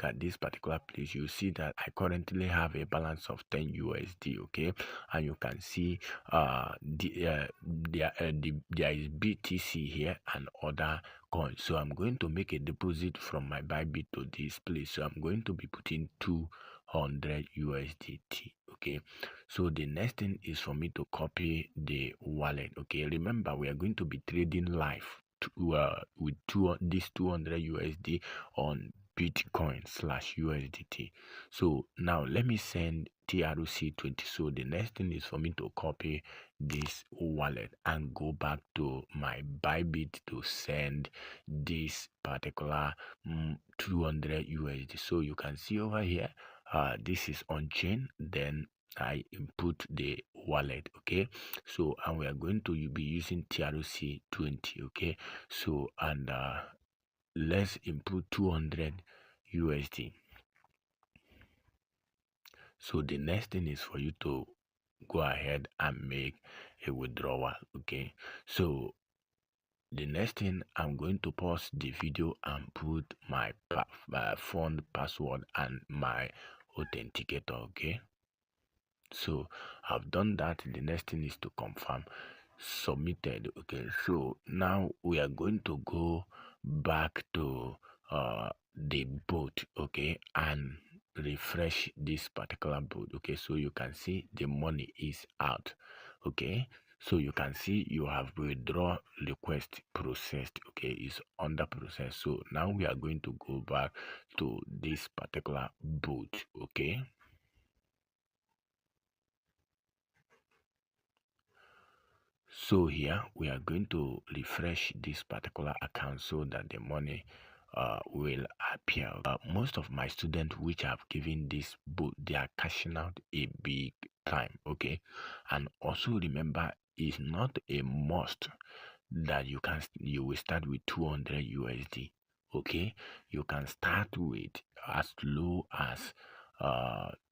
at this particular place, you see that I currently have a balance of 10 USD. Okay, and you can see there is BTC here and other coins. So I'm going to make a deposit from my Bybit to this place. So I'm going to be putting 200 USDT. Okay, so the next thing is for me to copy the wallet. Okay, remember we are going to be trading live with this 200 USD on Bitcoin/USDT. So now let me send TRC20. So the next thing is for me to copy this wallet and go back to my Bybit to send this particular 200 USD. So you can see over here, this is on chain. Then I input the wallet. Okay, so and we are going to be using TRC20. Okay, so and let's input 200 USD. So the next thing is for you to go ahead and make a withdrawal. Okay, so the next thing, I'm going to pause the video and put my phone password and my authenticator. Okay, so I've done that. The next thing is to confirm submitted. Okay, so now we are going to go back to the boat. Okay, and refresh this particular boat. Okay, so you can see the money is out. Okay, so you can see you have withdraw request processed. Okay, it's under process. So now we are going to go back to this particular boat. Okay, so here we are going to refresh this particular account so that the money will appear. Most of my students which have given this boot, they are cashing out a big time. Okay, and also remember, it's not a must that you will start with 200 USD. Okay, you can start with as low as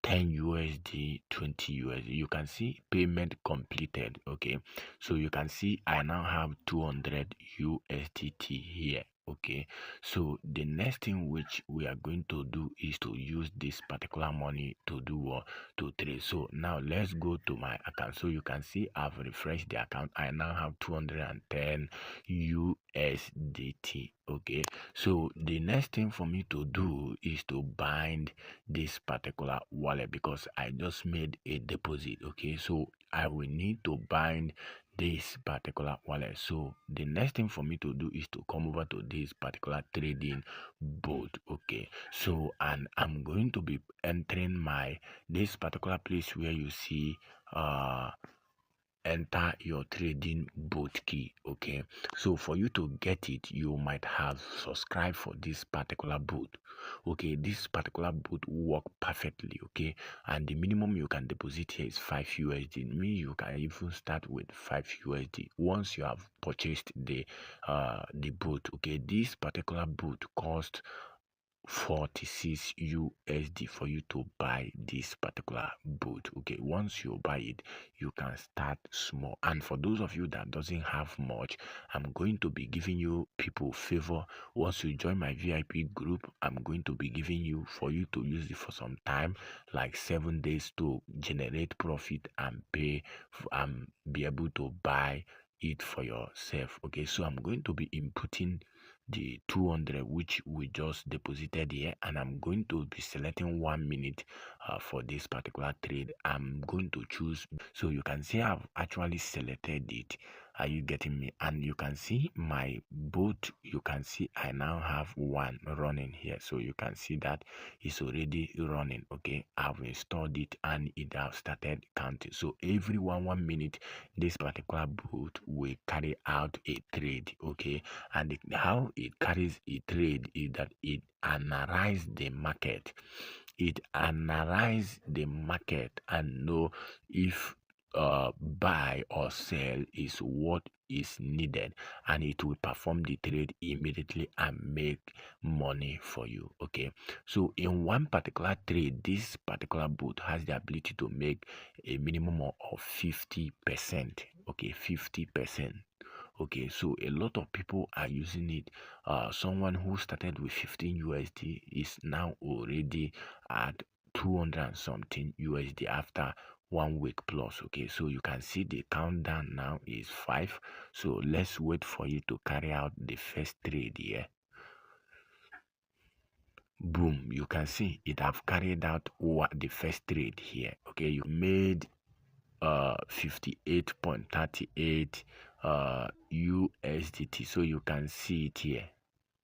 10 USD, 20 USD. You can see payment completed. Okay, so you can see I now have 200 USDT here. Okay, so the next thing which we are going to do is to use this particular money to do what, to trade. So now let's go to my account. So you can see I've refreshed the account. I now have 210 USDT. Okay, so the next thing for me to do is to bind this particular wallet because I just made a deposit. Okay, so I will need to bind this particular wallet. So the next thing for me to do is to come over to this particular trading boat. Okay, so and I'm going to be entering my this particular place where you see enter your trading boat key. Okay, so for you to get it, you might have subscribed for this particular boot. Okay, this particular boot work perfectly. Okay, and the minimum you can deposit here is 5 USD. Means you can even start with 5 USD once you have purchased the boot. Okay, this particular boot cost 46 USD for you to buy this particular boot. Okay, once you buy it, you can start small. And for those of you that doesn't have much, I'm going to be giving you people favor. Once you join my VIP group, I'm going to be giving you for you to use it for some time, like 7 days, to generate profit and pay and be able to buy it for yourself. Okay, so I'm going to be inputting the 200 which we just deposited here, and I'm going to be selecting 1 minute for this particular trade. I'm going to choose, so you can see I've actually selected it. Are you getting me? And you can see my boat, you can see I now have one running here, so you can see that it's already running. Okay, I've installed it and it has started counting. So every 1 minute this particular boat will carry out a trade. Okay, and how it carries a trade is that it analyzes the market. It analyzes the market and know if buy or sell is what is needed, and it will perform the trade immediately and make money for you. Okay, so in one particular trade, this particular bot has the ability to make a minimum of 50%. Okay, 50%. Okay, so a lot of people are using it. Someone who started with 15 USD is now already at 200 and something USD after 1 week plus. Okay, so you can see the countdown now is 5. So let's wait for you to carry out the first trade here. Boom, you can see it have carried out what the first trade here. Okay, you made 58.38 USDT. So you can see it here.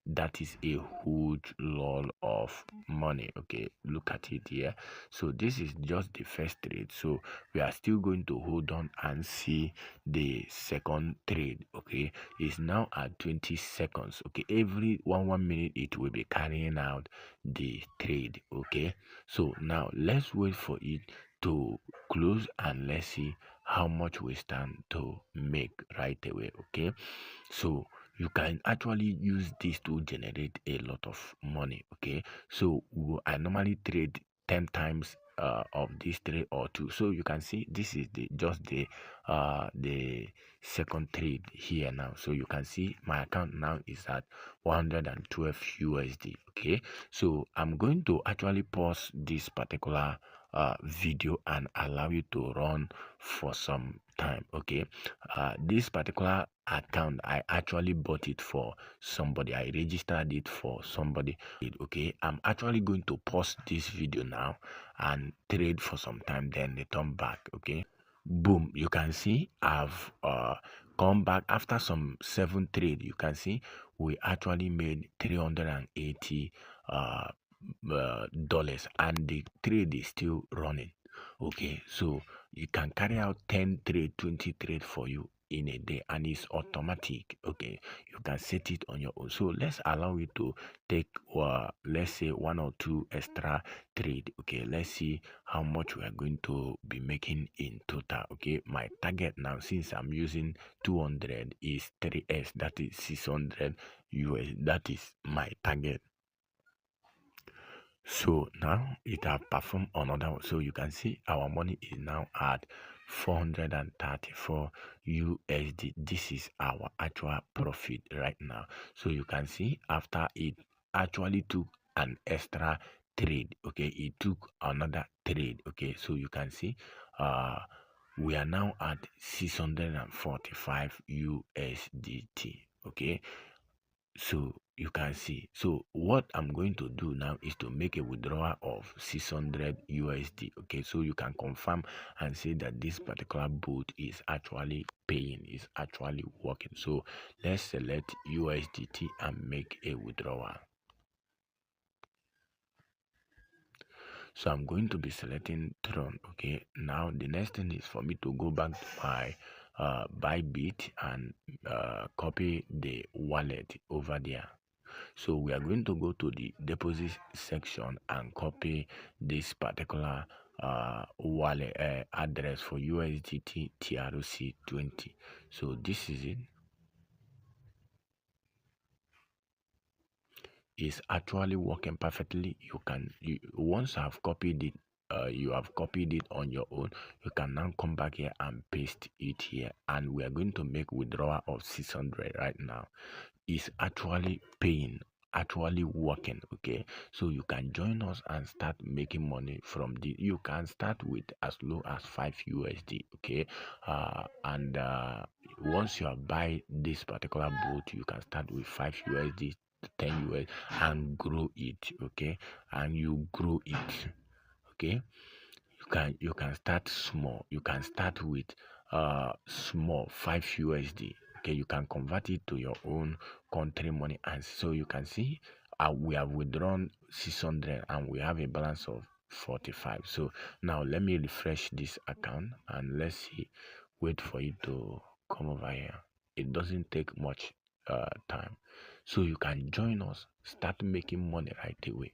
That is a huge lot of money. Okay, look at it here. So this is just the first trade, so we are still going to hold on and see the second trade. Okay, it's now at 20 seconds. Okay, every 1 minute it will be carrying out the trade. Okay, so now let's wait for it to close and let's see how much we stand to make right away. Okay, so you can actually use this to generate a lot of money. Okay, so I normally trade 10 times of this trade or two. So you can see this is just the second trade here now. So you can see my account now is at 112 USD. Okay, so I'm going to actually pause this particular video and allow you to run for some time. Okay, this particular account, I actually bought it for somebody. I registered it for somebody. Okay, I'm actually going to pause this video now and trade for some time, then return back. Okay, boom, you can see I've come back after some 7 trade. You can see we actually made 380 dollars and the trade is still running. Okay, so you can carry out 10 trade, 20 trade for you in a day, and it's automatic. Okay, you can set it on your own. So let's allow you to take let's say 1 or 2 extra trade. Okay, let's see how much we are going to be making in total. Okay, my target now, since I'm using 200, is 3s, that is 600 US. That is my target. So now it have performed another one. So you can see our money is now at 434 USD. This is our actual profit right now. So you can see after it actually took an extra trade. Okay, it took another trade. Okay, so you can see we are now at 645 USDT. Okay, so you can see. So what I'm going to do now is to make a withdrawal of 600 USD. Okay, so you can confirm and say that this particular bot is actually paying, is actually working. So let's select USDT and make a withdrawal. So I'm going to be selecting Tron. Okay, now the next thing is for me to go back to my Bybit and copy the wallet over there. So we are going to go to the deposit section and copy this particular wallet address for USDT TRC20. So this is it. Is actually working perfectly. Once I've copied it, you have copied it on your own, you can now come back here and paste it here, and we are going to make withdrawal of 600 right now. It's actually paying, actually working. Okay, so you can join us and start making money from the you can start with as low as 5 USD. Okay, and once you have buy this particular boat, you can start with 5 USD, 10 US, and grow it. Okay, and you grow it. Okay, you can start small. You can start with small 5 USD. Okay, you can convert it to your own country money, and so you can see we have withdrawn 600 and we have a balance of 45. So now let me refresh this account and let's see, wait for it to come over here. It doesn't take much time, so you can join us, start making money right away.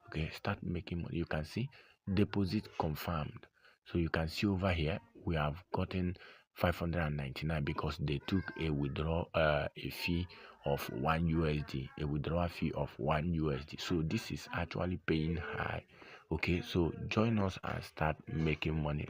Okay, start making money. You can see deposit confirmed. So you can see over here we have gotten 599 because they took a withdrawal a fee of 1 USD, a withdrawal fee of 1 USD. So this is actually paying high. Okay, so join us and start making money.